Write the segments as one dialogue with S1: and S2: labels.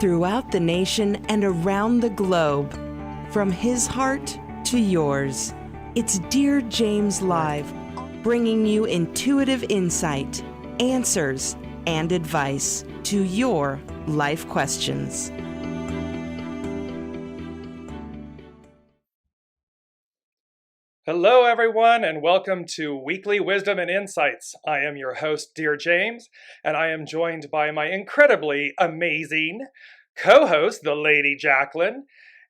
S1: throughout the nation and around the globe. From his heart to yours, it's Dear James Live, bringing you intuitive insight, answers, and advice to your life questions.
S2: Hello, everyone, and welcome to Weekly Wisdom and Insights. I am your host, Dear James, and I am joined by my incredibly amazing co-host, the Lady Jaclyn.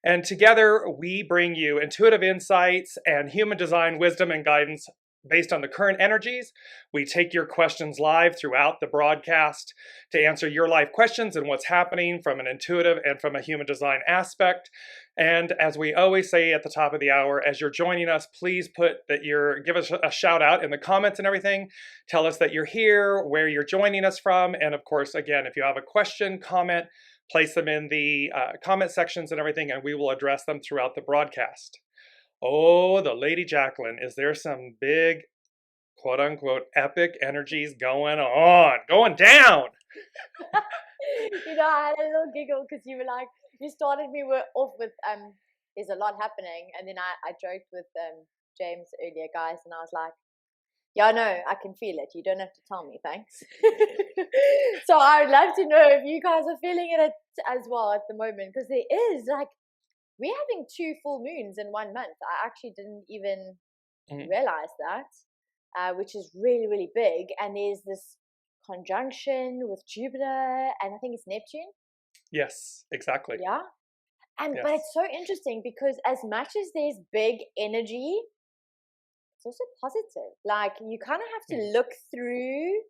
S2: And together, we bring you intuitive insights and human design wisdom and guidance based on the current energies. We take your questions live throughout the broadcast to answer your life questions and what's happening from an intuitive and from a human design aspect. And as we always say at the top of the hour, as you're joining us, please give us a shout out in the comments and everything. Tell us that you're here, where you're joining us from. And of course, again, if you have a question, comment, place them in the comment sections and everything, and we will address them throughout the broadcast. Oh, the Lady Jaclyn, is there some big, quote unquote, epic energies going down?
S3: I had a little giggle because you were like, you started me off with, there's a lot happening. And then I joked with James earlier, guys, and I was like, yeah, no, I can feel it. You don't have to tell me, thanks. So I would love to know if you guys are feeling it as well at the moment, because there is we're having 2 full moons in 1 month. I actually didn't even realize that, which is really, really big. And there's this conjunction with Jupiter, and I think it's Neptune.
S2: Yes, exactly.
S3: Yeah. But it's so interesting because as much as there's big energy, it's also positive. Like, you kind of have to look through,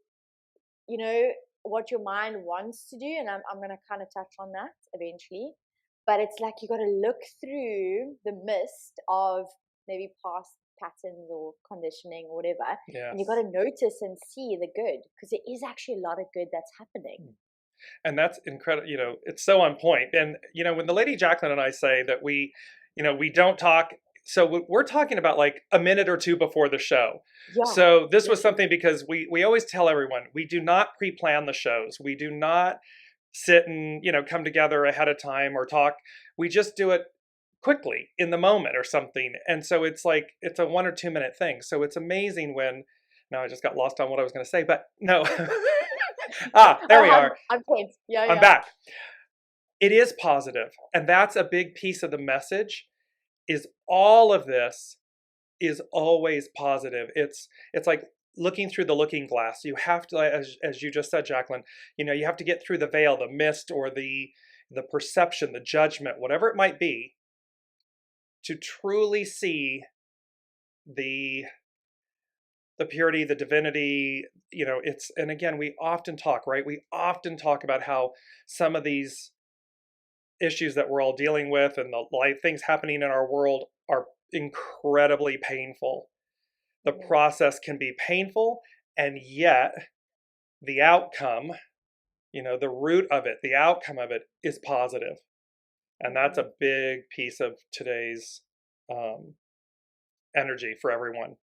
S3: what your mind wants to do. And I'm going to kind of touch on that eventually. But it's like you got to look through the mist of maybe past patterns or conditioning or whatever.
S2: Yes.
S3: And you got to notice and see the good, because there is actually a lot of good that's happening.
S2: And that's incredible. It's so on point. And, when the Lady Jaclyn and I say that we don't talk, so we're talking about like a minute or two before the show. Yeah. So this was something because we always tell everyone, we do not pre-plan the shows. We do not sit and, come together ahead of time or talk. We just do it quickly in the moment or something. And so it's like, it's a 1 or 2 minute thing. So it's amazing when, now I just got lost on what I was going to say, but no. There we are.
S3: I'm point. Yeah,
S2: I'm back. It is positive. And that's a big piece of the message, is all of this is always positive. It's like looking through the looking glass. You have to, as you just said, Jaclyn, you have to get through the veil, the mist, or the perception, the judgment, whatever it might be, to truly see the purity, the divinity. And again, we often talk, right? We often talk about how some of these issues that we're all dealing with and the life things happening in our world are incredibly painful. The process can be painful, and yet the outcome, the root of it, the outcome of it is positive. And that's a big piece of today's energy for everyone.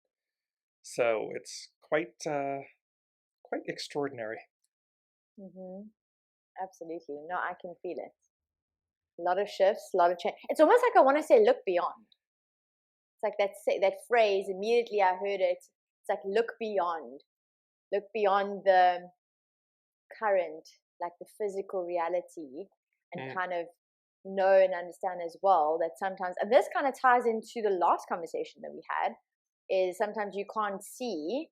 S2: So it's quite extraordinary.
S3: Absolutely. No, I can feel it. A lot of shifts, a lot of change. It's almost like I want to say, look beyond. It's like that phrase, immediately I heard it. It's like, look beyond the current, like the physical reality, and kind of know and understand as well that sometimes, and this kind of ties into the last conversation that we had, is sometimes you can't see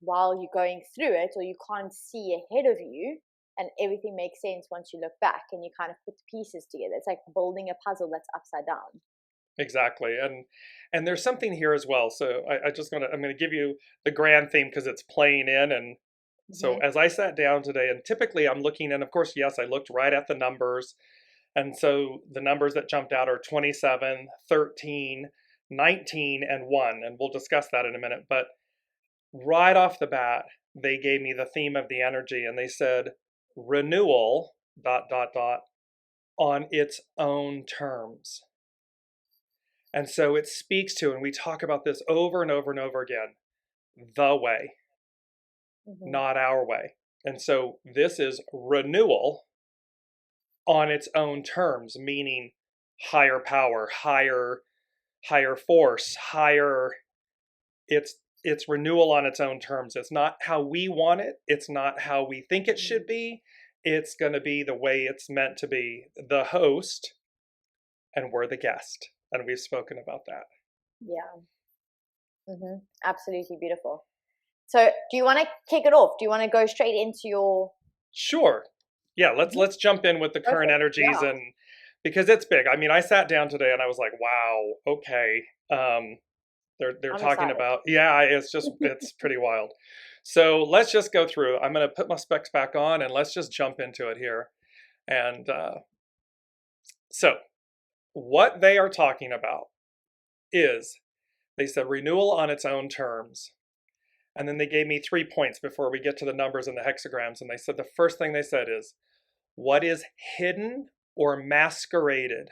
S3: while you're going through it, or you can't see ahead of you, and everything makes sense once you look back and you kind of put the pieces together. It's like building a puzzle that's upside down.
S2: Exactly. And there's something here as well. So I'm going to give you the grand theme because it's playing in. And so as I sat down today, and typically I'm looking, and of course, yes, I looked right at the numbers. And so the numbers that jumped out are 27, 13, 19, and 1. And we'll discuss that in a minute. But right off the bat, they gave me the theme of the energy, and they said, renewal, ... on its own terms. And so it speaks to, and we talk about this over and over and over again, the way, not our way. And so this is renewal on its own terms, meaning higher power, higher force, higher. It's renewal on its own terms. It's not how we want it. It's not how we think it should be. It's going to be the way it's meant to be. The host, and we're the guest. And we've spoken about that.
S3: Yeah. Absolutely beautiful. So do you want to kick it off? Do you want to go straight into your...
S2: Sure. Yeah, let's jump in with the current energies, and because it's big. I mean, I sat down today and I was like, wow, okay. They're talking about, it's pretty wild. So let's just go through. I'm going to put my specs back on and let's just jump into it here. And so what they are talking about is, they said renewal on its own terms. And then they gave me 3 points before we get to the numbers and the hexagrams. And they said the first thing they said is, what is hidden or masqueraded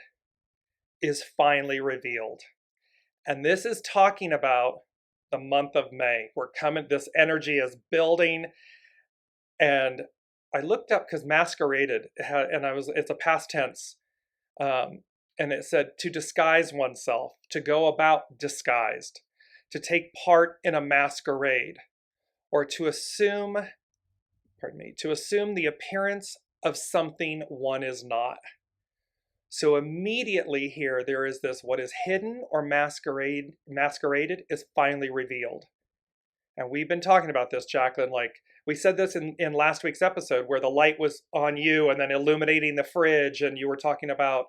S2: is finally revealed. And this is talking about the month of May. This energy is building. And I looked up because masqueraded, it's a past tense. And it said to disguise oneself, to go about disguised, to take part in a masquerade, or to assume the appearance of something one is not. So immediately here, there is this, what is hidden or masqueraded is finally revealed. And we've been talking about this, Jaclyn, like we said this in last week's episode where the light was on you and then illuminating the fridge, and you were talking about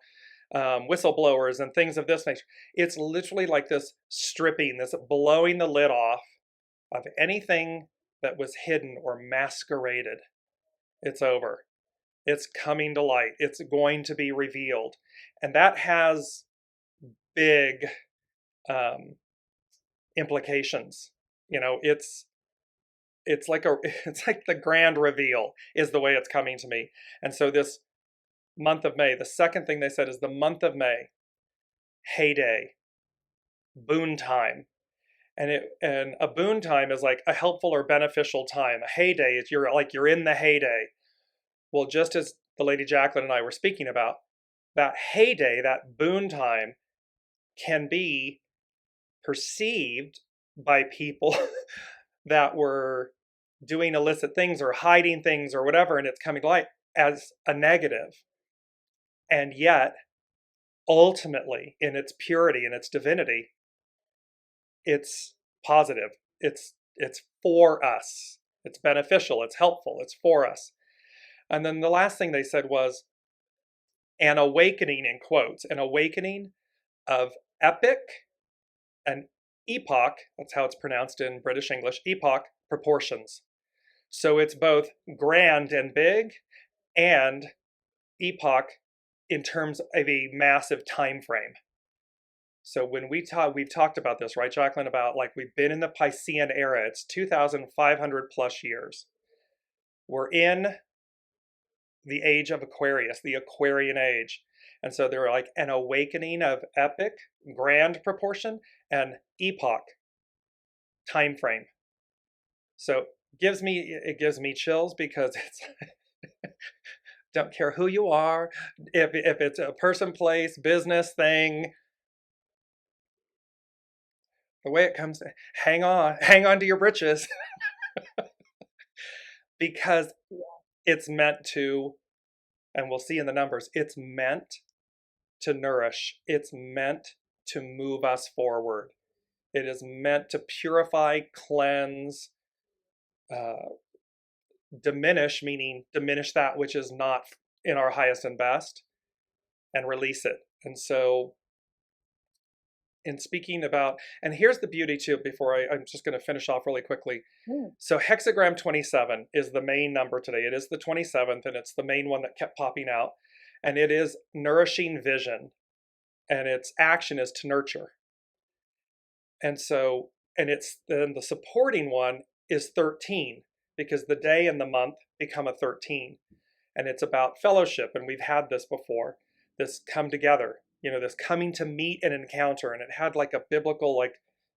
S2: whistleblowers and things of this nature. It's literally like this stripping, this blowing the lid off of anything that was hidden or masqueraded. It's over. It's coming to light. It's going to be revealed. And that has big implications. You know, it's like the grand reveal is the way it's coming to me. And so this month of May, the second thing they said is the month of May, heyday, boon time. And a boon time is like a helpful or beneficial time. A heyday is you're in the heyday. Well, just as the Lady Jaclyn and I were speaking about, that heyday, that boon time, can be perceived by people that were doing illicit things or hiding things or whatever, and it's coming to light as a negative. And yet, ultimately, in its purity and its divinity, it's positive. It's for us. It's beneficial. It's helpful. It's for us. And then the last thing they said was an awakening, in quotes, an awakening of epic and epoch, that's how it's pronounced in British English, epoch proportions. So it's both grand and big, and epoch in terms of a massive time frame. So when we've talked about this, right, Jaclyn, about like we've been in the Piscean era. It's 2,500 plus years. We're in the age of Aquarius, the Aquarian age. And so they're like an awakening of epic, grand proportion, and epoch, time frame. So it gives me chills because it's don't care who you are, if it's a person, place, business, thing, the way it comes, hang on to your britches. Because it's meant to, and we'll see in the numbers, it's meant to nourish. It's meant to move us forward. It is meant to purify, cleanse, diminish, meaning diminish that which is not in our highest and best, and release it. And so in speaking about, and here's the beauty too, before I'm just going to finish off really quickly. So hexagram 27 is the main number today. It is the 27th, and it's the main one that kept popping out. And it is nourishing vision, and its action is to nurture. And so, and it's then the supporting one is 13, because the day and the month become a 13. And it's about fellowship, and we've had this before, this come together, this coming to meet and encounter. And it had like a biblical, like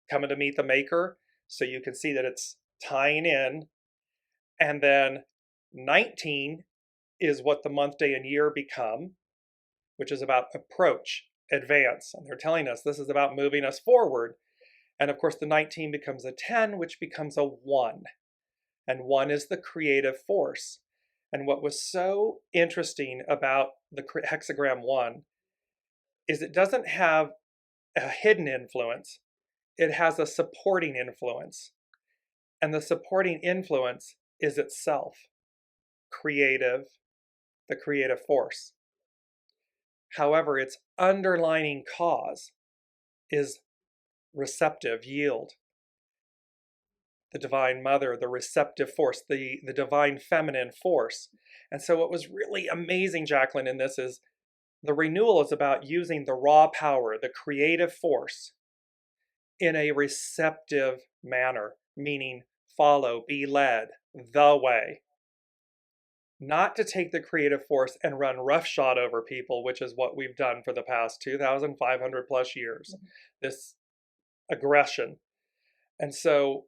S2: coming to meet the maker. So you can see that it's tying in. And then 19 is what the month, day, and year become, which is about approach, advance. And they're telling us this is about moving us forward. And of course, the 19 becomes a 10, which becomes a 1. And 1 is the creative force. And what was so interesting about the hexagram 1 is it doesn't have a hidden influence. It has a supporting influence. And the supporting influence is itself, creative, the creative force. However, its underlining cause is receptive, yield. The divine mother, the receptive force, the divine feminine force. And so what was really amazing, Jaclyn, in this is the renewal is about using the raw power, the creative force, in a receptive manner, meaning follow, be led, the way. Not to take the creative force and run roughshod over people, which is what we've done for the past 2,500 plus years, this aggression. And so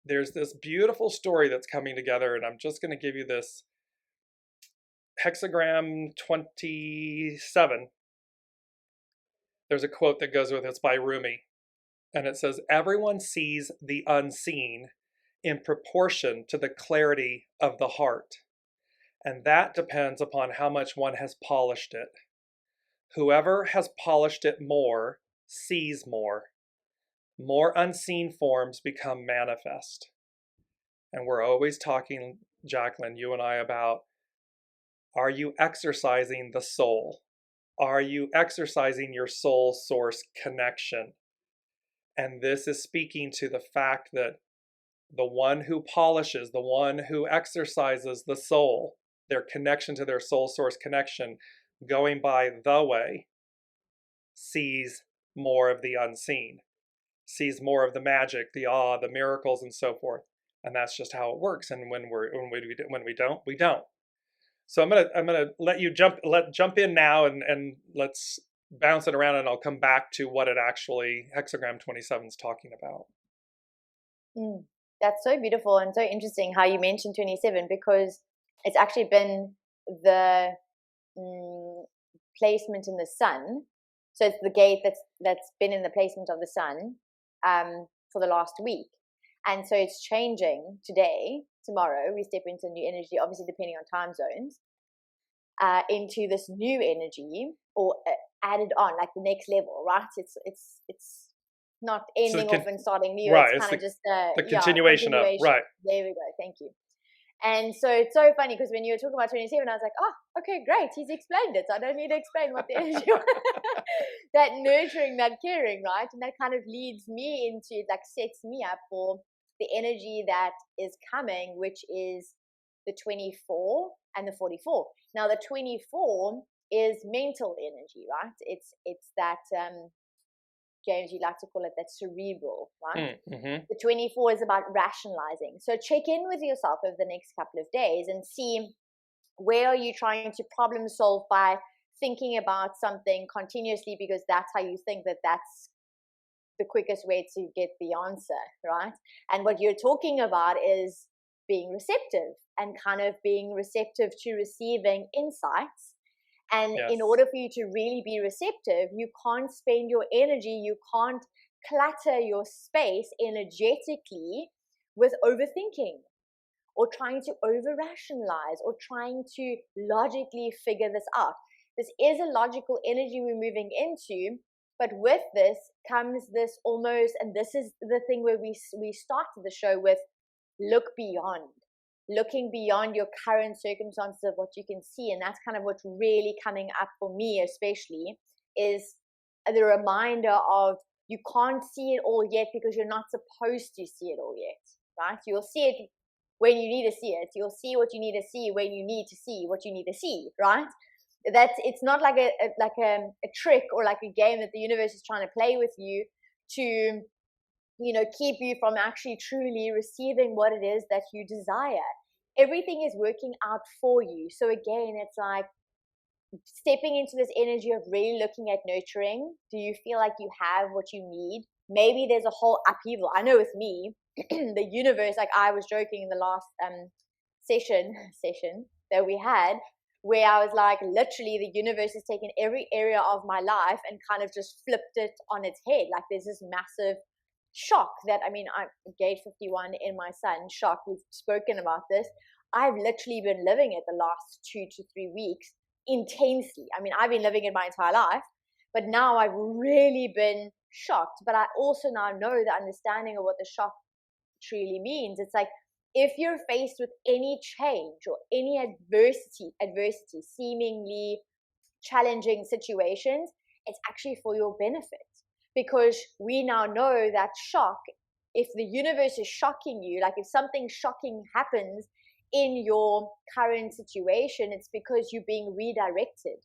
S2: there's this beautiful story that's coming together, and I'm just going to give you this hexagram 27. There's a quote that goes with it. It's by Rumi, and it says, "Everyone sees the unseen in proportion to the clarity of the heart. And that depends upon how much one has polished it. Whoever has polished it more sees more. More unseen forms become manifest." And we're always talking, Jaclyn, you and I, about, are you exercising the soul? Are you exercising your soul source connection? And this is speaking to the fact that the one who polishes, the one who exercises the soul, their connection to their soul source connection, going by the way, sees more of the unseen, sees more of the magic, the awe, the miracles, and so forth. And that's just how it works. And when we don't, we don't. So I'm gonna let you jump in now, and let's bounce it around, and I'll come back to what it actually hexagram 27 is talking about.
S3: That's so beautiful and so interesting how you mentioned 27, because it's actually been the placement in the sun. So it's the gate that's been in the placement of the sun for the last week. And so it's changing today, tomorrow, we step into new energy, obviously depending on time zones, into this new energy, or added on, like the next level, right? It's not ending off and starting new.
S2: Right,
S3: it's kind of just
S2: the continuation of, right.
S3: There we go, thank you. And so it's so funny, because when you were talking about 27, I was like, oh, okay, great, he's explained it. So I don't need to explain what the energy was. That nurturing, that caring, right? And that kind of leads me into, like, sets me up for the energy that is coming, which is the 24 and the 44. Now, the 24 is mental energy, right? It's that, James, you like to call it that cerebral, right?
S2: Mm-hmm.
S3: The 24 is about rationalizing. So check in with yourself over the next couple of days and see, where are you trying to problem solve by thinking about something continuously, because that's how you think that's the quickest way to get the answer, right? And what you're talking about is being receptive, and kind of being receptive to receiving insights. And
S2: Yes.
S3: In order for you to really be receptive, you can't spend your energy, you can't clutter your space energetically with overthinking, or trying to over-rationalize, or trying to logically figure this out. This is a logical energy we're moving into, but with this comes this almost, and this is the thing where we started the show with, look beyond. Looking beyond your current circumstances of what you can see. And that's kind of what's really coming up for me, especially, is the reminder of, you can't see it all yet, because you're not supposed to see it all yet, right? You'll see it when you need to see it. You'll see what you need to see when you need to see what you need to see, right? It's not like a trick, or like a game that the universe is trying to play with you to, keep you from actually truly receiving what it is that you desire. Everything is working out for you. So again, it's like stepping into this energy of really looking at nurturing. Do you feel like you have what you need? Maybe there's a whole upheaval. I know with me, the universe, like I was joking in the last session, that we had, where I was like, literally, the universe has taken every area of my life and kind of just flipped it on its head. Like, there's this massive shock that, I mean, I'm gate 51 in my son, shock. We've spoken about this. I've literally been living it the last 2 to 3 weeks intensely. I mean, I've been living it my entire life, but now I've really been shocked. But I also now know the understanding of what the shock truly means. It's like, if you're faced with any change or any adversity, seemingly challenging situations, it's actually for your benefit, because we now know that shock, if the universe is shocking you, like if something shocking happens in your current situation, it's because you're being redirected.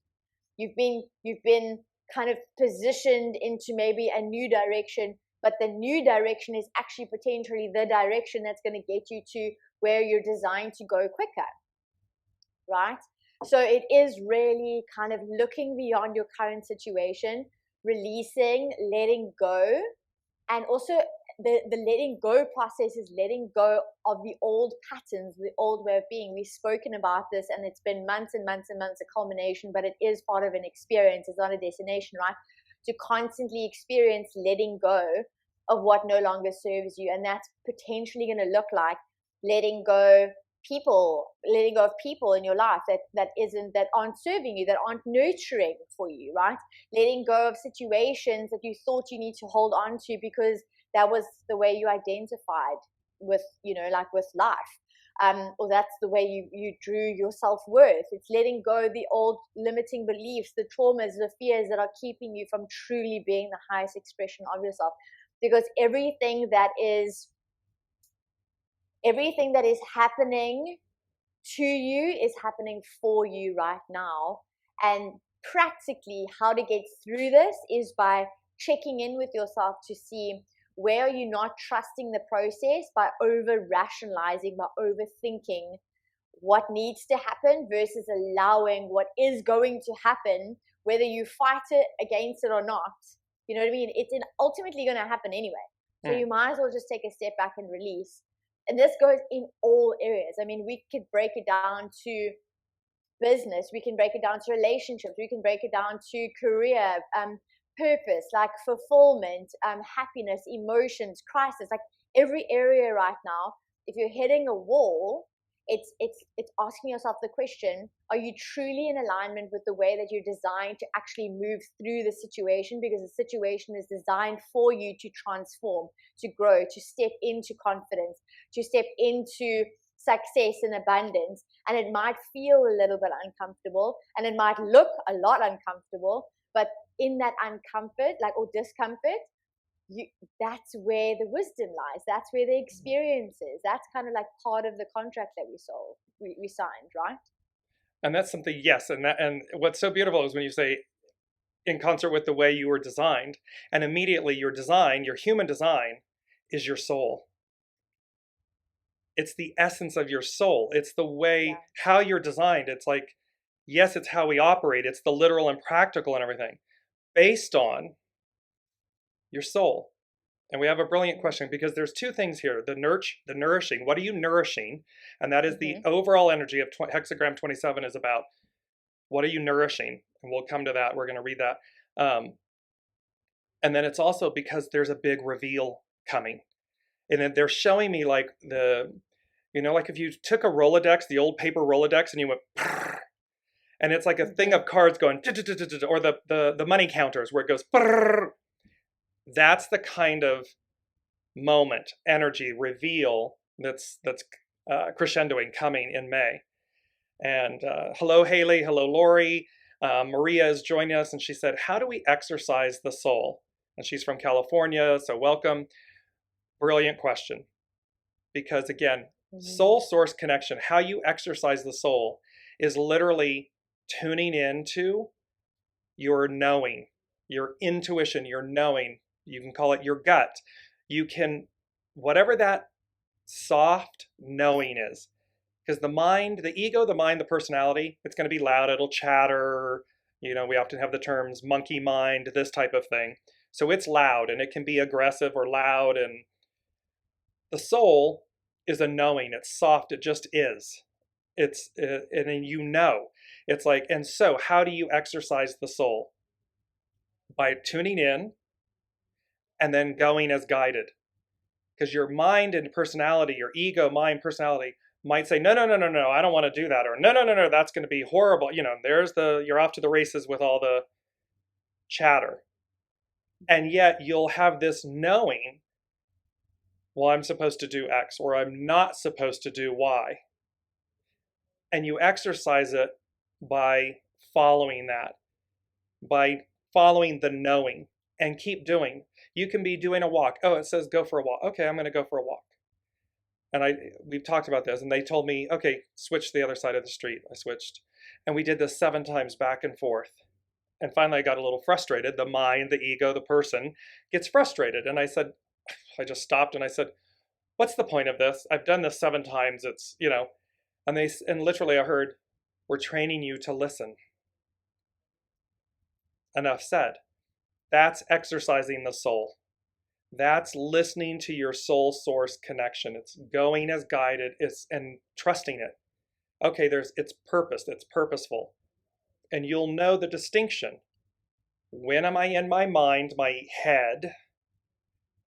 S3: You've been kind of positioned into maybe a new direction, but the new direction is actually potentially the direction that's going to get you to where you're designed to go quicker, right? So it is really kind of looking beyond your current situation, releasing, letting go, and also the letting go process is letting go of the old patterns, the old way of being. We've spoken about this, and it's been months and months and months of culmination, but it is part of an experience. It's not a destination, right? To constantly experience letting go of what no longer serves you. And that's potentially going to look like letting go of people in your life that aren't serving you, that aren't nurturing for you, right? Letting go of situations that you thought you need to hold on to because that was the way you identified with, like with life. Or that's the way you drew your self-worth. It's letting go of the old limiting beliefs, the traumas, the fears that are keeping you from truly being the highest expression of yourself. Because everything that is happening to you is happening for you right now. And practically how to get through this is by checking in with yourself to see where are you not trusting the process, by over rationalizing, by overthinking what needs to happen versus allowing what is going to happen, whether you fight it against it or not. You know what I mean? It's ultimately going to happen anyway. So you might as well just take a step back and release. And this goes in all areas. I mean, we could break it down to business. We can break it down to relationships. We can break it down to career, purpose, like fulfillment, happiness, emotions, crisis, like every area right now. If you're hitting a wall, it's asking yourself the question, are you truly in alignment with the way that you're designed to actually move through the situation? Because the situation is designed for you to transform, to grow, to step into confidence, to step into success and abundance. And it might feel a little bit uncomfortable, and it might look a lot uncomfortable, but in that uncomfort, like, or discomfort, that's where the wisdom lies. That's where the experience is. That's kind of like part of the contract that we signed, right?
S2: And that's something, yes. And what's so beautiful is when you say in concert with the way you were designed, and immediately your design, your human design, is your soul. It's the essence of your soul. It's the way, how you're designed. It's like, yes, it's how we operate. It's the literal and practical and everything based on your soul. And we have a brilliant question, because there's two things here. The nourishing. What are you nourishing? And that is the overall energy of hexagram 27 is about what are you nourishing? And we'll come to that. We're going to read that. And then it's also because there's a big reveal coming. And then they're showing me like like if you took a Rolodex, the old paper Rolodex, and you went, and it's like a thing of cards going, or the money counters where it goes, that's the kind of moment, energy, reveal that's crescendoing coming in May. And hello, Haley. Hello, Lori. Maria is joining us, and she said, how do we exercise the soul? And she's from California, so welcome. Brilliant question. Because again, soul source connection, how you exercise the soul is literally tuning into your knowing, your intuition, your knowing. You can call it your gut. You can, whatever that soft knowing is, because the mind, the ego, the mind, the personality, it's going to be loud. It'll chatter. We often have the terms monkey mind, this type of thing. So it's loud, and it can be aggressive or loud. And the soul is a knowing. It's soft. It just is. And then it's like, and so how do you exercise the soul? By tuning in and then going as guided. Because your mind and personality, your ego, mind, personality might say, no, no, no, no, no, I don't want to do that. Or no, no, no, no, that's going to be horrible. You're off to the races with all the chatter. And yet you'll have this knowing, well, I'm supposed to do X or I'm not supposed to do Y. And you exercise it by following that, by following the knowing, and keep doing. You can be doing a walk. Oh, it says go for a walk. Okay, I'm going to go for a walk. And we've talked about this, and they told me, okay, switch to the other side of the street. I switched. And we did this 7 times back and forth. And finally I got a little frustrated. The mind, the ego, the person gets frustrated. And I just stopped and I said, what's the point of this? I've done this 7 times. It's, and literally I heard, we're training you to listen. Enough said. That's exercising the soul. That's listening to your soul source connection. It's going as guided, and trusting it. Okay, it's purpose, it's purposeful. And you'll know the distinction. When am I in my mind, my head,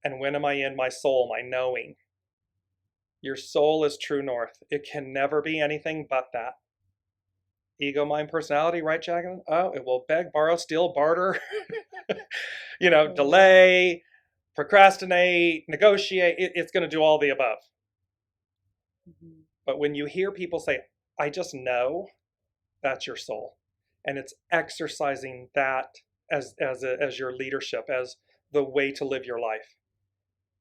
S2: and when am I in my soul, my knowing? Your soul is true north. It can never be anything but that. Ego, mind, personality, right, Jaclyn? Oh, it will beg, borrow, steal, barter, delay, procrastinate, negotiate. It's going to do all the above. Mm-hmm. But when you hear people say, I just know, that's your soul. And it's exercising that as your leadership, as the way to live your life.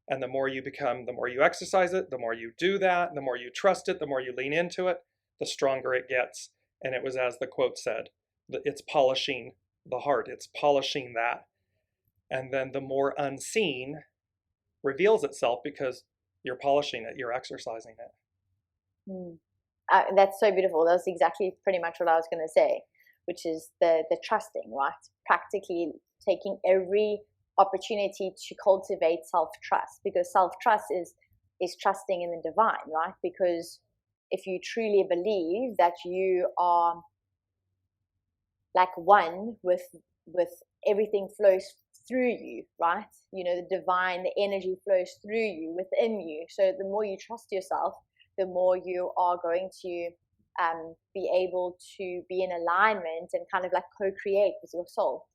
S2: And the more you become, the more you exercise it, the more you do that, the more you trust it, the more you lean into it, the stronger it gets. And it was, as the quote said, it's polishing the heart. It's polishing that. And then the more unseen reveals itself because you're polishing it, you're exercising it.
S3: That's so beautiful. That's exactly pretty much what I was going to say, which is the trusting, right? Practically taking every opportunity to cultivate self-trust, because self-trust is trusting in the divine, right? Because if you truly believe that you are like one with everything flows through you, right? The divine, the energy flows through you, within you. So the more you trust yourself, the more you are going to be able to be in alignment and kind of like co-create with your soul.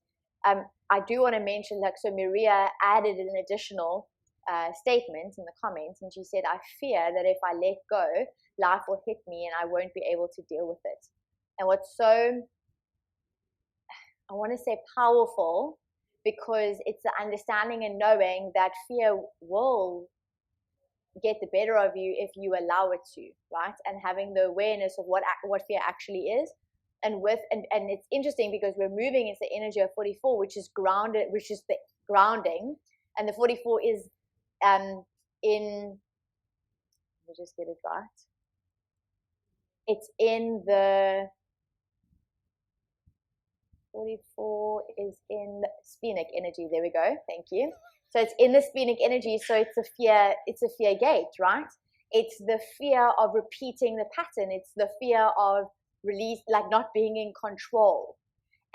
S3: I do want to mention, so Maria added an additional statement in the comments, and she said, I fear that if I let go, life will hit me and I won't be able to deal with it. And what's so, I want to say, powerful, because it's the understanding and knowing that fear will get the better of you if you allow it to, right? And having the awareness of what fear actually is. And it's interesting because we're moving into the energy of 44, which is grounded, which is the grounding, and the 44 is let me just get it right. It's in the 44 is in the sphenic energy. There we go. Thank you. So it's in the sphenic energy. So it's a fear gate, right? It's the fear of repeating the pattern. It's the fear of release, like not being in control.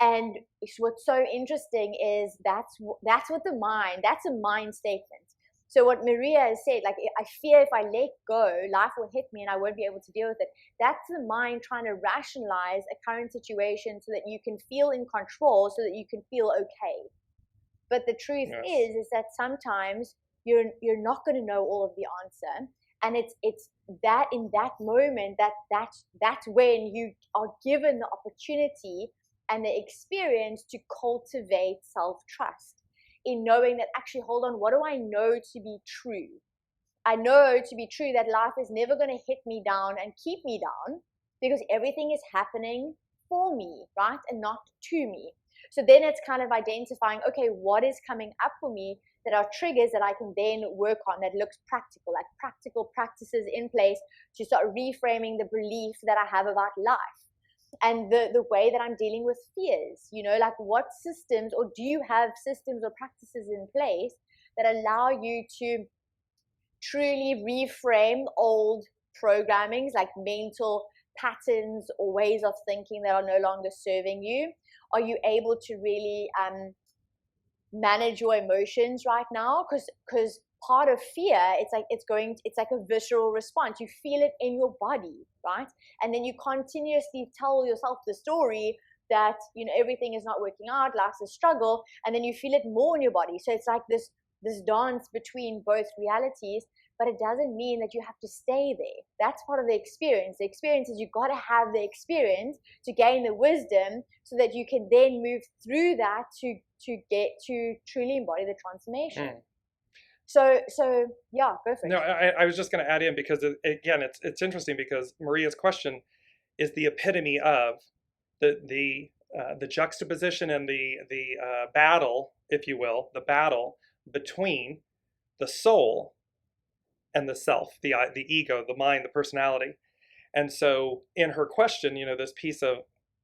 S3: And what's so interesting is that's what the mind, that's a mind statement. So what Maria has said, like, I fear if I let go, life will hit me and I won't be able to deal with it. That's the mind trying to rationalize a current situation so that you can feel in control, so that you can feel okay. But the truth is that sometimes you're not going to know all of the answer. And it's that in that moment that's when you are given the opportunity and the experience to cultivate self-trust, in knowing that, actually, hold on, what do I know to be true? I know to be true that life is never going to hit me down and keep me down, because everything is happening for me, right? And not to me. So then it's kind of identifying, okay, what is coming up for me that are triggers that I can then work on that looks practical, like practical practices in place to start reframing the belief that I have about life. And the way that I'm dealing with fears, like what systems, or do you have systems or practices in place that allow you to truly reframe old programmings, like mental patterns or ways of thinking that are no longer serving you? Are you able to really manage your emotions right now? Because part of fear, it's like a visceral response. You feel it in your body, right? And then you continuously tell yourself the story that, you know, everything is not working out, life's a struggle, and then you feel it more in your body. So it's like this dance between both realities, but it doesn't mean that you have to stay there. That's part of the experience. The experience is, you got to have the experience to gain the wisdom, so that you can then move through that to get to truly embody the transformation. So yeah, go for it.
S2: No, I was just going to add in, because again, it's interesting, because Maria's question is the epitome of the juxtaposition and the battle, if you will, the battle between the soul and the self, the ego, the mind, the personality. And so in her question, you know, this piece of,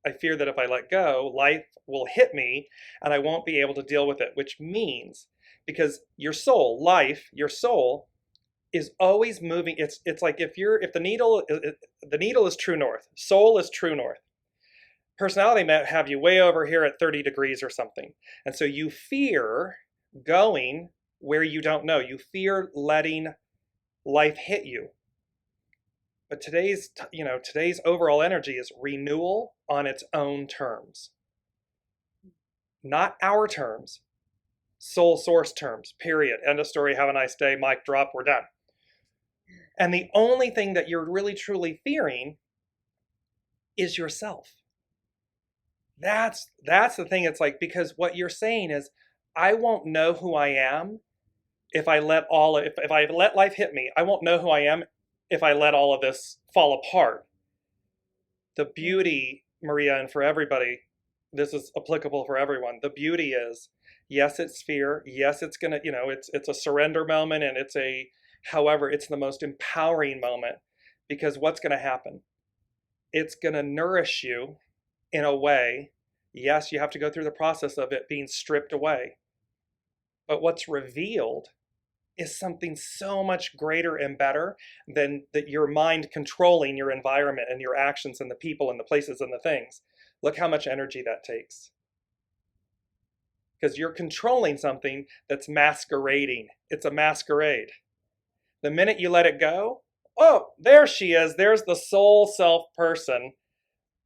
S2: I fear that if I let go, life will hit me and I won't be able to deal with it, which means, because your soul, life, your soul is always moving. It's like if the needle is true north, soul is true north. Personality might have you way over here at 30 degrees or something. And so you fear going where you don't know. You fear letting life hit you. But today's overall energy is renewal on its own terms. Not our terms. Soul source terms, period. End of story, have a nice day, mic drop, we're done. And the only thing that you're really truly fearing is yourself. That's the thing. It's like, because what you're saying is, I won't know who I am if I let life hit me. I won't know who I am if I let all of this fall apart. The beauty, Maria, and for everybody, this is applicable for everyone. The beauty is, yes, it's fear. Yes, it's gonna, it's a surrender moment, and however, it's the most empowering moment, because what's gonna happen? It's gonna nourish you in a way. Yes, you have to go through the process of it being stripped away. But what's revealed is something so much greater and better than that your mind controlling your environment and your actions and the people and the places and the things. Look how much energy that takes. Because you're controlling something that's masquerading. It's a masquerade. The minute you let it go, oh, there she is. There's the soul self person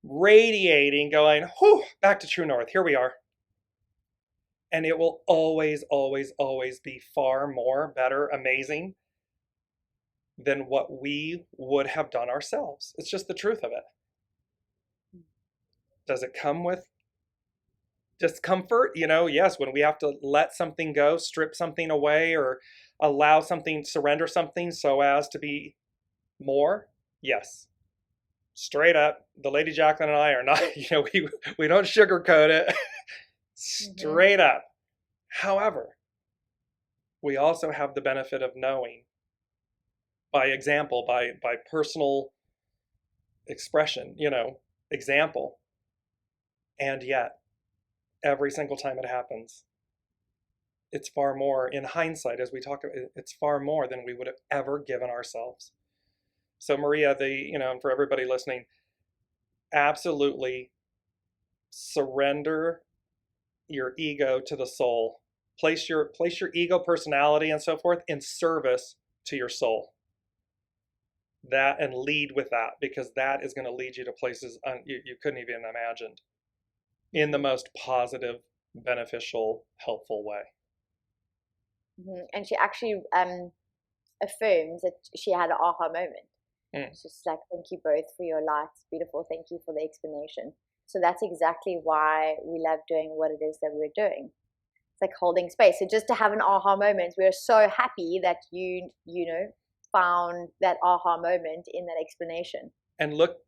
S2: radiating, going, whew, back to true north. Here we are. And it will always, always, always be far more, better, amazing than what we would have done ourselves. It's just the truth of it. Does it come with discomfort? Yes, when we have to let something go, strip something away, or allow something, surrender something so as to be more. Yes. Straight up, the Lady Jaclyn and I are not, we don't sugarcoat it. Straight up. However, we also have the benefit of knowing, by example, by personal expression, example. And yet, every single time it happens, it's far more, in hindsight, as we talk about it, it's far more than we would have ever given ourselves. So Maria, and for everybody listening, absolutely surrender your ego to the soul. Place your ego, personality, and so forth in service to your soul. That, and lead with that, because that is going to lead you to places you couldn't even imagine, in the most positive, beneficial, helpful way.
S3: And she actually affirms that she had an aha moment. It's just like, thank you both for your light. It's beautiful. Thank you for the explanation. So that's exactly why we love doing what it is that we're doing. It's like holding space. So just to have an aha moment, we're so happy that you found that aha moment in that explanation. And
S2: look,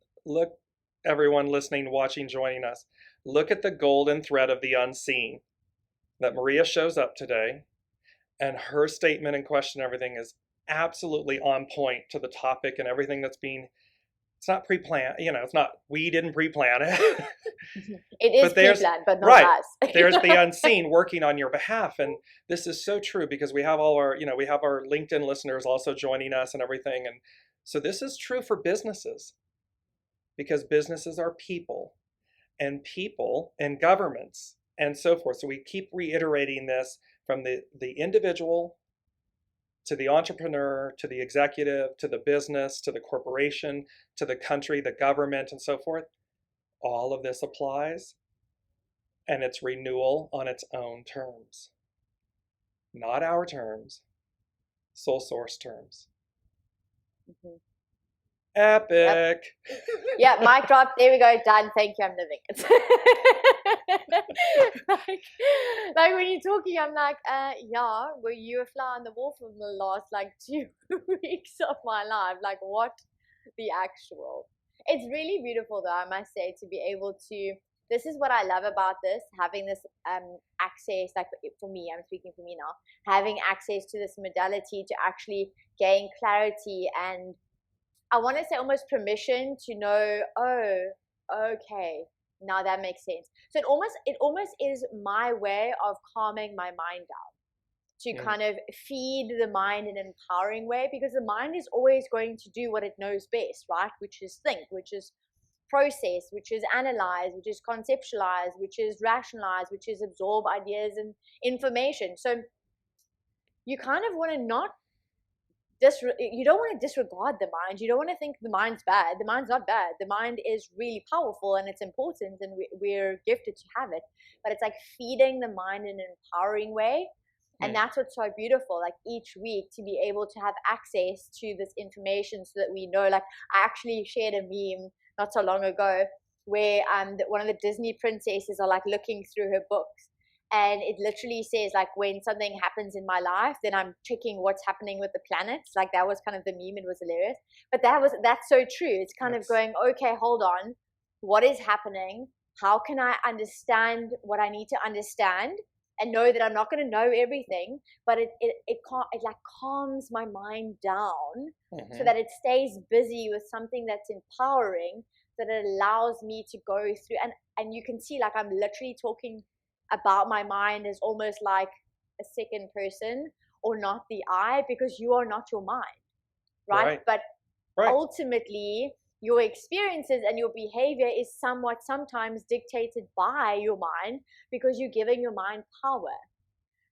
S2: everyone listening, watching, joining us, look at the golden thread of the unseen that Maria shows up today, and her statement and question, everything is absolutely on point to the topic and everything that's being. It's not pre-planned, it's not, we didn't pre-plan it.
S3: It is pre-planned, but not us.
S2: There's the unseen working on your behalf. And this is so true, because we have all our, we have our LinkedIn listeners also joining us and everything. And so this is true for businesses. because businesses are people and governments and so forth. So we keep reiterating this from the individual to the entrepreneur, to the executive, to the business, to the corporation, to the country, the government, and so forth. All of this applies, and it's renewal on its own terms. Not our terms, soul source terms.
S3: Mm-hmm.
S2: Epic.
S3: Yep. Yeah, mic drop. There we go. Done. Thank you. I'm living it. like when you're talking, I'm like, yeah, were you a fly on the wall for the last like 2 weeks of my life? Like, what the actual? It's really beautiful, though, I must say, to be able to. This is what I love about this, having this access, like for me, I'm speaking for me now, having access to this modality to actually gain clarity and I want to say almost permission to know, oh, okay, now that makes sense. So it almost is my way of calming my mind down to kind of feed the mind in an empowering way, because the mind is always going to do what it knows best, right? Which is think, which is process, which is analyze, which is conceptualize, which is rationalize, which is absorb ideas and information. So you kind of want to not you don't want to disregard the mind. You don't want to think the mind's bad. The mind's not bad. The mind is really powerful and it's important and we're gifted to have it. But it's like feeding the mind in an empowering way. And that's what's so beautiful. Like each week to be able to have access to this information so that we know, like I actually shared a meme not so long ago where one of the Disney princesses are like looking through her books. And it literally says like when something happens in my life, then I'm checking what's happening with the planets. Like that was kind of the meme. It was hilarious. But that's so true. It's kind of going, okay, hold on. What is happening? How can I understand what I need to understand and know that I'm not going to know everything, but it like calms my mind down so that it stays busy with something that's empowering, so that it allows me to go through. And you can see like I'm literally talking about my mind as almost like a second person or not the I, because you are not your mind, right? But ultimately your experiences and your behavior is sometimes dictated by your mind because you're giving your mind power.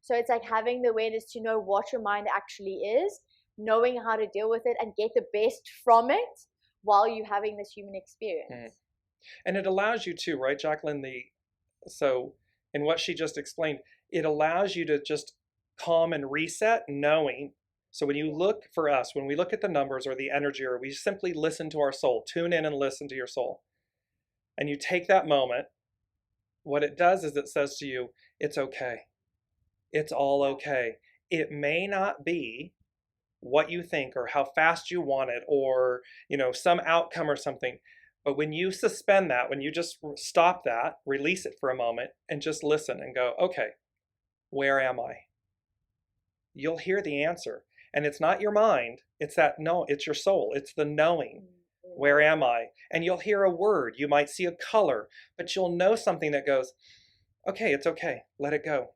S3: So it's like having the awareness to know what your mind actually is, knowing how to deal with it and get the best from it while you're having this human experience.
S2: And it allows you to, right, Jaclyn, so in what she just explained, it allows you to just calm and reset knowing. So when you look for us, when we look at the numbers or the energy, or we simply listen to our soul, tune in and listen to your soul, and you take that moment, what it does is it says to you, it's okay. It's all okay. It may not be what you think or how fast you want it or, some outcome or something. But when you suspend that, when you just stop that, release it for a moment and just listen and go, okay, where am I? You'll hear the answer. And it's not your mind. It's your soul. It's the knowing. Where am I? And you'll hear a word. You might see a color, but you'll know something that goes, okay, it's okay. Let it go.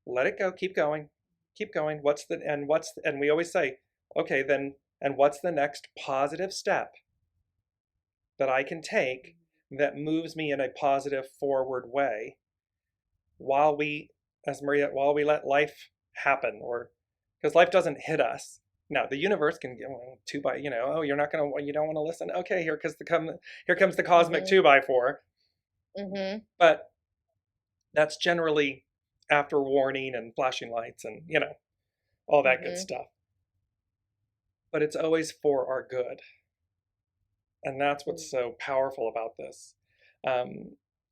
S2: Let it go. Keep going. Keep going. And we always say, okay, then, and what's the next positive step that I can take that moves me in a positive forward way while we let life happen, or because life doesn't hit us. Now the universe can get 2x, you don't want to listen. Okay, here comes the cosmic 2x4. But that's generally after warning and flashing lights and all that good stuff. But it's always for our good. And that's what's so powerful about this.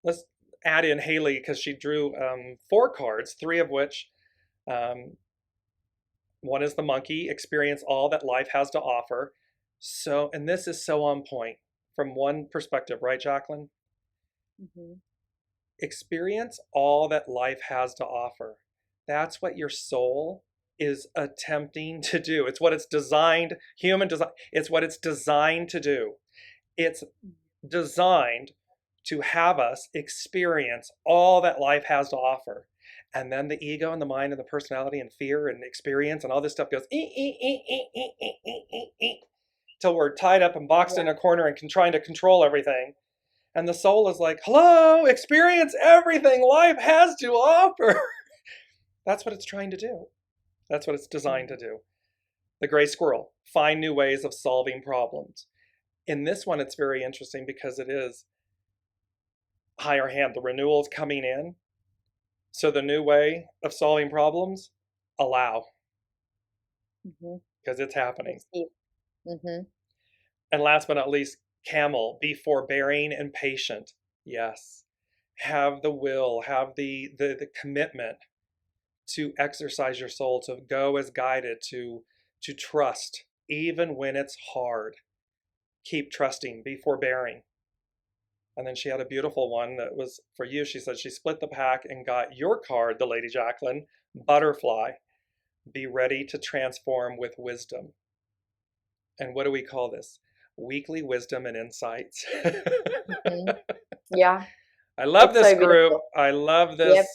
S2: Let's add in Haley, because she drew 4 cards, 3 of which, one is the monkey, experience all that life has to offer. So, and this is so on point from one perspective, right, Jaclyn? Experience all that life has to offer. That's what your soul is attempting to do. It's what it's designed, human design. It's what it's designed to do. It's designed to have us experience all that life has to offer. And then the ego and the mind and the personality and fear and experience and all this stuff goes till we're tied up and boxed
S3: Yeah.
S2: in a corner and trying to control everything. And the soul is like, hello, experience everything life has to offer. That's what it's trying to do. That's what it's designed to do. The gray squirrel, find new ways of solving problems. In this one, it's very interesting because it is higher hand. The renewal is coming in. So the new way of solving problems, allow. Because it's happening. And last but not least, camel, be forbearing and patient. Yes. Have the will, have the commitment to exercise your soul, to go as guided, to trust, even when it's hard. Keep trusting, be forbearing. And then she had a beautiful one that was for you. She said she split the pack and got your card, the Lady Jaclyn, butterfly. Be ready to transform with wisdom. And what do we call this? Weekly wisdom and insights.
S3: Yeah.
S2: I love this
S3: so
S2: group.
S3: beautiful.
S2: I love this.
S3: Yep.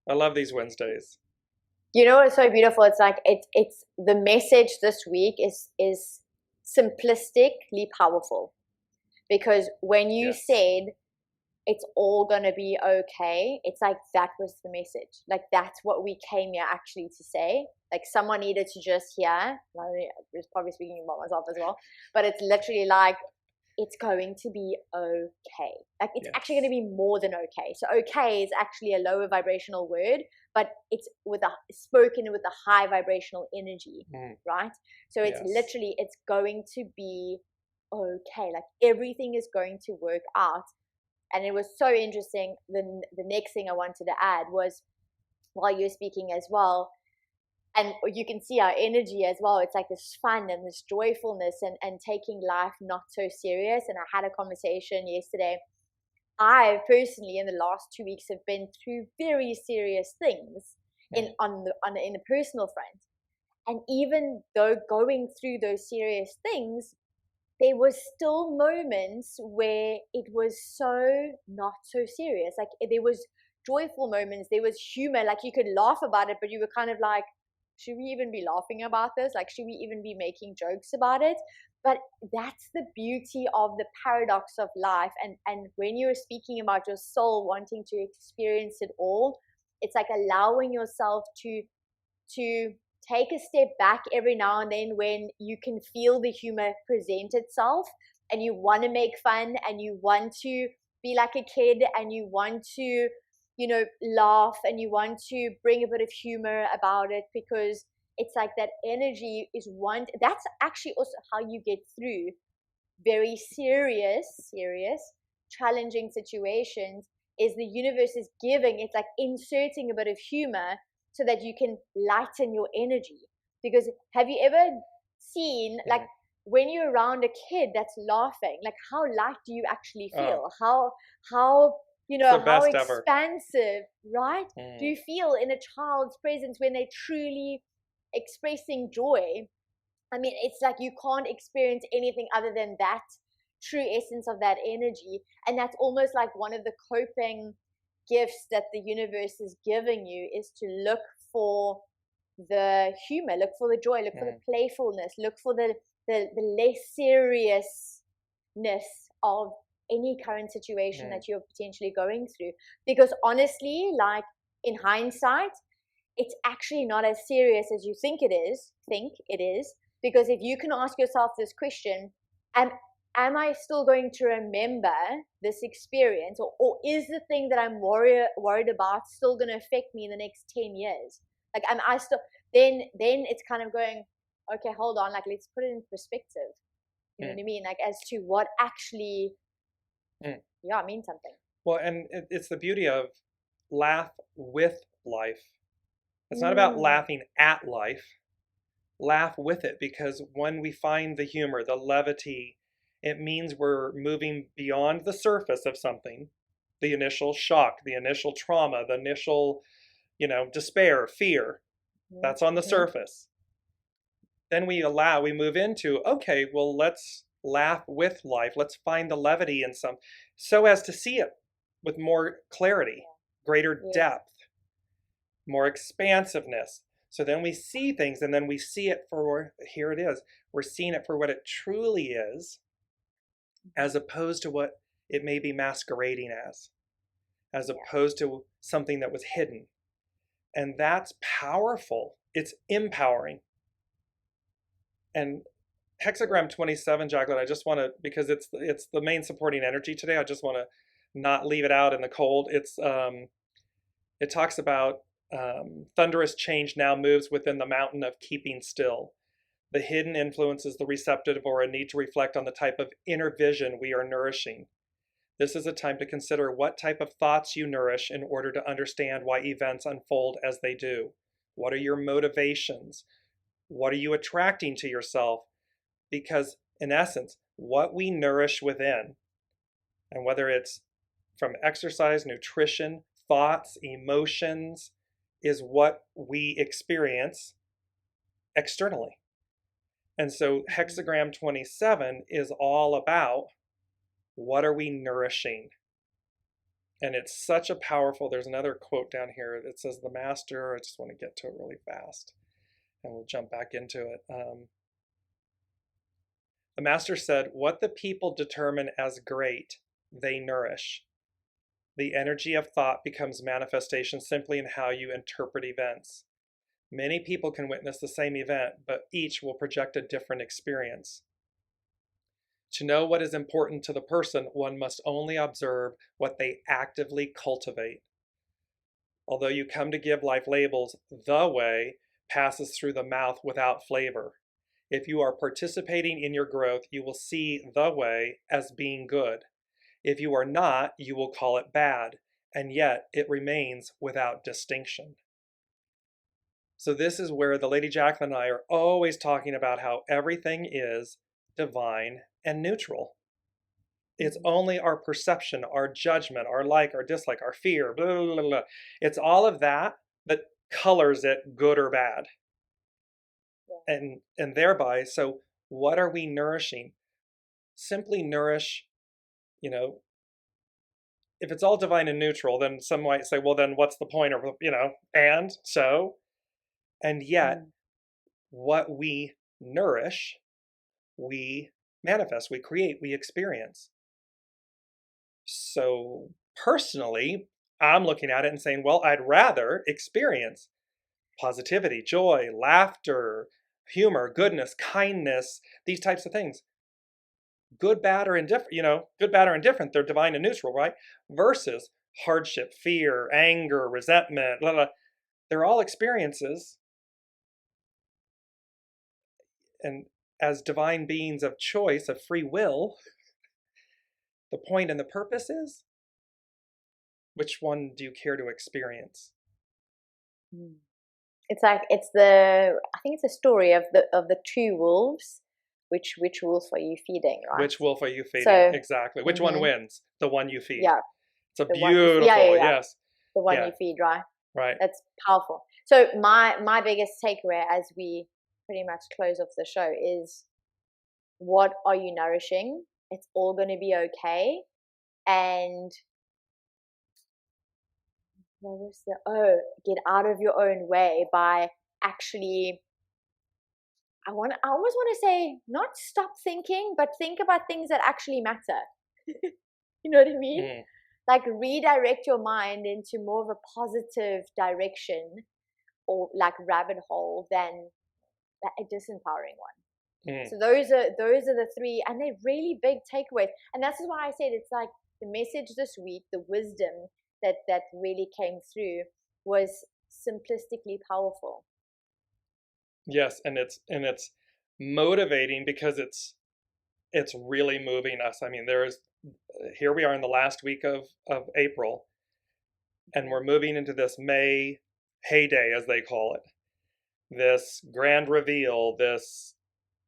S2: I love these Wednesdays.
S3: You know what's so beautiful? It's like it's the message this week is simplistically powerful. Because when you
S2: Yes.
S3: said it's all gonna be okay, it's like that was the message. Like that's what we came here actually to say. Like someone needed to just hear. I was probably speaking about myself as well, but it's literally like it's going to be okay. Like it's actually going to be more than okay. So okay is actually a lower vibrational word, but it's spoken with a high vibrational energy, right? So it's literally, it's going to be okay. Like everything is going to work out. And it was so interesting. The next thing I wanted to add was, while you're speaking as well, and you can see our energy as well. It's like this fun and this joyfulness and taking life not so serious. And I had a conversation yesterday. I personally, in the last 2 weeks, have been through very serious things in the personal front. And even though going through those serious things, there were still moments where it was so not so serious. Like there was joyful moments, there was humor, like you could laugh about it, but you were kind of like, should we even be laughing about this? Like, should we even be making jokes about it? But that's the beauty of the paradox of life. And when you're speaking about your soul wanting to experience it all, it's like allowing yourself to take a step back every now and then when you can feel the humor present itself and you want to make fun and you want to be like a kid and you want to, you know, laugh and you want to bring a bit of humor about it, because it's like that energy is that's actually also how you get through very serious, challenging situations, is the universe is giving, it's like inserting a bit of humor so that you can lighten your energy. Because have you ever seen, like, when you're around a kid that's laughing, like how light do you actually feel? How you know, how expansive, right? Do you feel in a child's presence when they're truly expressing joy? I mean, it's like you can't experience anything other than that true essence of that energy. And that's almost like one of the coping gifts that the universe is giving you, is to look for the humor, look for the joy, look for the playfulness, look for the less seriousness of any current situation that you're potentially going through. Because honestly, like in hindsight, it's actually not as serious as you think it is. Because if you can ask yourself this question, am I still going to remember this experience, or is the thing that I'm worried about still going to affect me in the next 10 years? Like, am I still, then it's kind of going, okay, hold on, like, let's put it in perspective. You know what I mean? Like, as to what actually, means something.
S2: Well, and it's the beauty of laugh with life. It's not about laughing at life. Laugh with it, because when we find the humor, the levity, it means we're moving beyond the surface of something, the initial shock, the initial trauma, the initial, despair, fear. That's on the surface. Then we move into, okay, well, let's laugh with life. Let's find the levity in so as to see it with more clarity, greater depth, more expansiveness. So then we see things, and then we see it for, here it is, we're seeing it for what it truly is, as opposed to what it may be masquerading as opposed to something that was hidden. And that's powerful. It's empowering. And hexagram 27, Jaclyn, I just want to, because it's the main supporting energy today, I just want to not leave it out in the cold. It talks about thunderous change now moves within the mountain of keeping still. The hidden influences the receptive or a need to reflect on the type of inner vision we are nourishing. This is a time to consider what type of thoughts you nourish in order to understand why events unfold as they do. What are your motivations? What are you attracting to yourself? Because in essence, what we nourish within, and whether it's from exercise, nutrition, thoughts, emotions, is what we experience externally. And so hexagram 27 is all about what are we nourishing? And it's such a powerful, there's another quote down here that says the master, I just want to get to it really fast and we'll jump back into it. The master said, what the people determine as great, they nourish. The energy of thought becomes manifestation simply in how you interpret events. Many people can witness the same event, but each will project a different experience. To know what is important to the person, one must only observe what they actively cultivate. Although you come to give life labels, the way passes through the mouth without flavor. If you are participating in your growth, you will see the way as being good. If you are not, you will call it bad, and yet it remains without distinction. So this is where the Lady Jaclyn and I are always talking about how everything is divine and neutral. It's only our perception, our judgment, our like, our dislike, our fear, blah, blah, blah, blah. It's all of that that colors it good or bad. And thereby, so what are we nourishing? Simply nourish, if it's all divine and neutral, then some might say, well, then what's the point of, and so, and yet what we nourish, we manifest, we create, we experience. So personally, I'm looking at it and saying, well, I'd rather experience positivity, joy, laughter, humor, goodness, kindness, these types of things. Good, bad, or indifferent, good, bad, or indifferent, they're divine and neutral, right? Versus hardship, fear, anger, resentment, blah, blah. They're all experiences. And as divine beings of choice, of free will, the point and the purpose is, which one do you care to experience?
S3: It's like I think it's a story of the two wolves. Which wolf are you feeding, right?
S2: Which wolf are you feeding?
S3: So,
S2: exactly. Which one wins? The one you feed.
S3: Yeah.
S2: It's a beautiful, yes.
S3: The one you feed, right?
S2: Right.
S3: That's powerful. So my biggest takeaway as we pretty much close off the show is, what are you nourishing? It's all going to be okay. And get out of your own way by actually, I almost want to say, not stop thinking, but think about things that actually matter. You know what I mean? Like redirect your mind into more of a positive direction, or like rabbit hole, than a disempowering one. So those are the three, and they're really big takeaways. And that's why I said it's like the message this week, the wisdom that really came through was simplistically powerful.
S2: Yes, and it's motivating because it's really moving us. I mean, here we are in the last week of April, and we're moving into this May heyday, as they call it. This grand reveal, this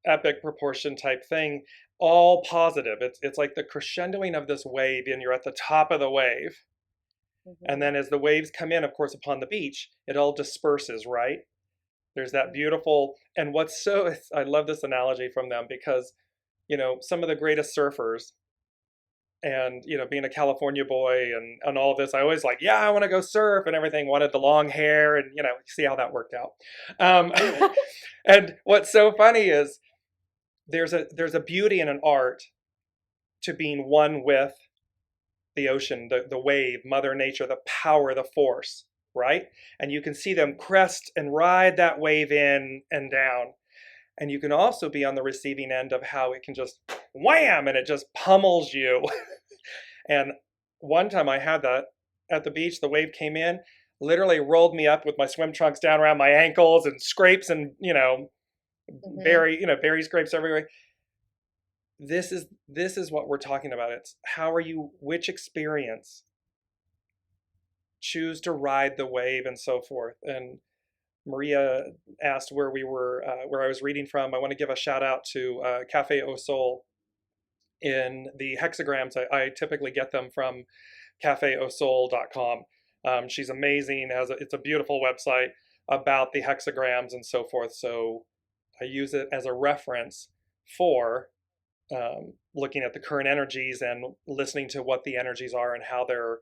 S2: epic proportion type thing, all positive. It's like the crescendoing of this wave, and you're at the top of the wave. And then as the waves come in, of course, upon the beach, it all disperses, right? There's that beautiful, and I love this analogy from them, because, some of the greatest surfers, And, being a California boy and all of this, I always like, yeah, I want to go surf and everything, wanted the long hair and, see how that worked out. And what's so funny is there's a beauty and an art to being one with the ocean, the wave, Mother Nature, the power, the force, right? And you can see them crest and ride that wave in and down. And you can also be on the receiving end of how it can just wham, and it just pummels you. And one time I had that at the beach, the wave came in, literally rolled me up with my swim trunks down around my ankles and scrapes and, berry scrapes everywhere. This is what we're talking about. It's which experience choose to ride the wave and so forth. And Maria asked where we were, where I was reading from. I want to give a shout out to Cafe Au Sol in the hexagrams. I typically get them from cafeausol.com. She's amazing. It's a beautiful website about the hexagrams and so forth. So I use it as a reference for looking at the current energies and listening to what the energies are and how they're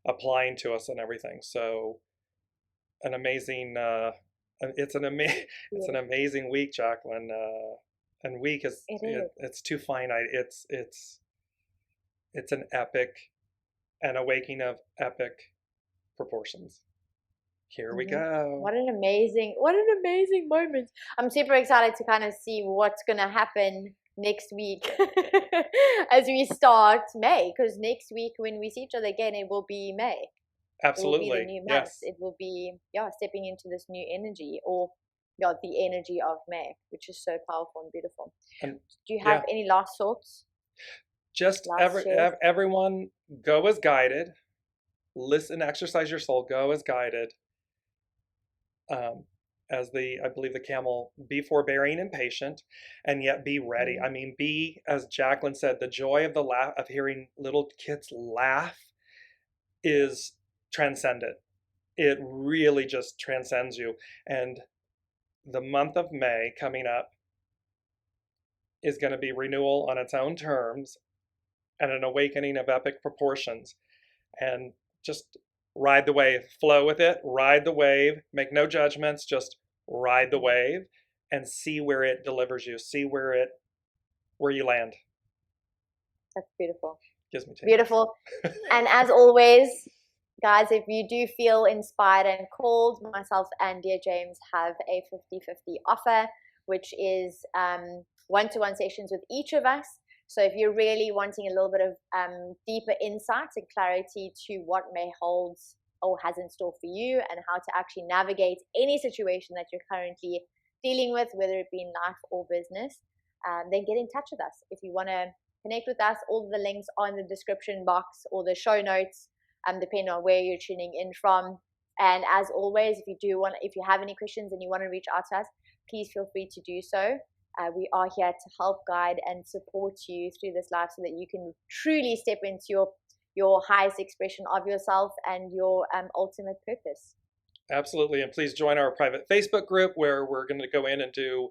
S2: applying to us and everything. So an amazing, it's an amazing week, Jaclyn. And week it's too finite. It's an epic, an awakening of epic proportions. Here we go.
S3: What an amazing moment. I'm super excited to kind of see what's going to happen next week as we start May, because next week when we see each other again, it will be May.
S2: Absolutely.
S3: It will be the new month.
S2: Yes.
S3: It will be stepping into this new energy, or the energy of May, which is so powerful and beautiful. And do you have any last thoughts?
S2: Just everyone go as guided. Listen, exercise your soul, go as guided. As I believe the camel, be forbearing and patient, and yet be ready. I mean, as Jaclyn said, the joy of of hearing little kids laugh is transcendent. It really just transcends you. And the month of May coming up is going to be renewal on its own terms and an awakening of epic proportions. And just ride the wave, flow with it, ride the wave, make no judgments, just ride the wave and see where it delivers you, see where you land.
S3: That's beautiful.
S2: Gives me tears.
S3: Beautiful. And as always, guys, if you do feel inspired and called, myself and Dear James have a 50-50 offer, which is one-to-one sessions with each of us. So if you're really wanting a little bit of deeper insights and clarity to what May holds or has in store for you, and how to actually navigate any situation that you're currently dealing with, whether it be in life or business, then get in touch with us. If you want to connect with us, all of the links are in the description box or the show notes, depending on where you're tuning in from. And as always, if you have any questions and you want to reach out to us, please feel free to do so. We are here to help, guide, and support you through this life so that you can truly step into your highest expression of yourself and your ultimate purpose.
S2: Absolutely. And please join our private Facebook group, where we're going to go in and do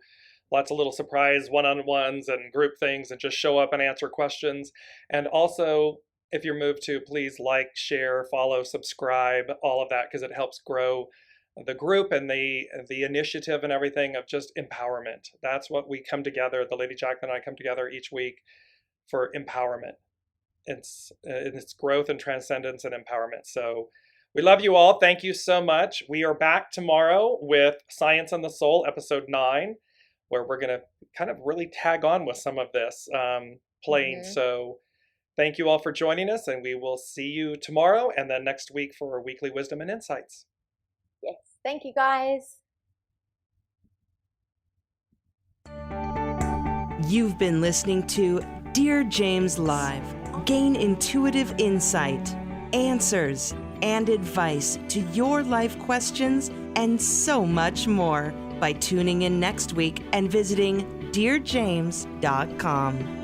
S2: lots of little surprise one-on-ones and group things and just show up and answer questions. And also, if you're moved to, please like, share, follow, subscribe, all of that, because it helps grow the group and the initiative and everything of just empowerment. That's what we come together. The Lady Jaclyn and I come together each week for empowerment. It's growth and transcendence and empowerment. So we love you all. Thank you so much. We are back tomorrow with Science and the Soul, episode 9, where we're going to kind of really tag on with some of this playing. So thank you all for joining us, and we will see you tomorrow and then next week for weekly wisdom and insights.
S3: Yes. Thank you, guys.
S1: You've been listening to Dear James Live. Gain intuitive insight, answers, and advice to your life questions, and so much more by tuning in next week and visiting DearJames.com.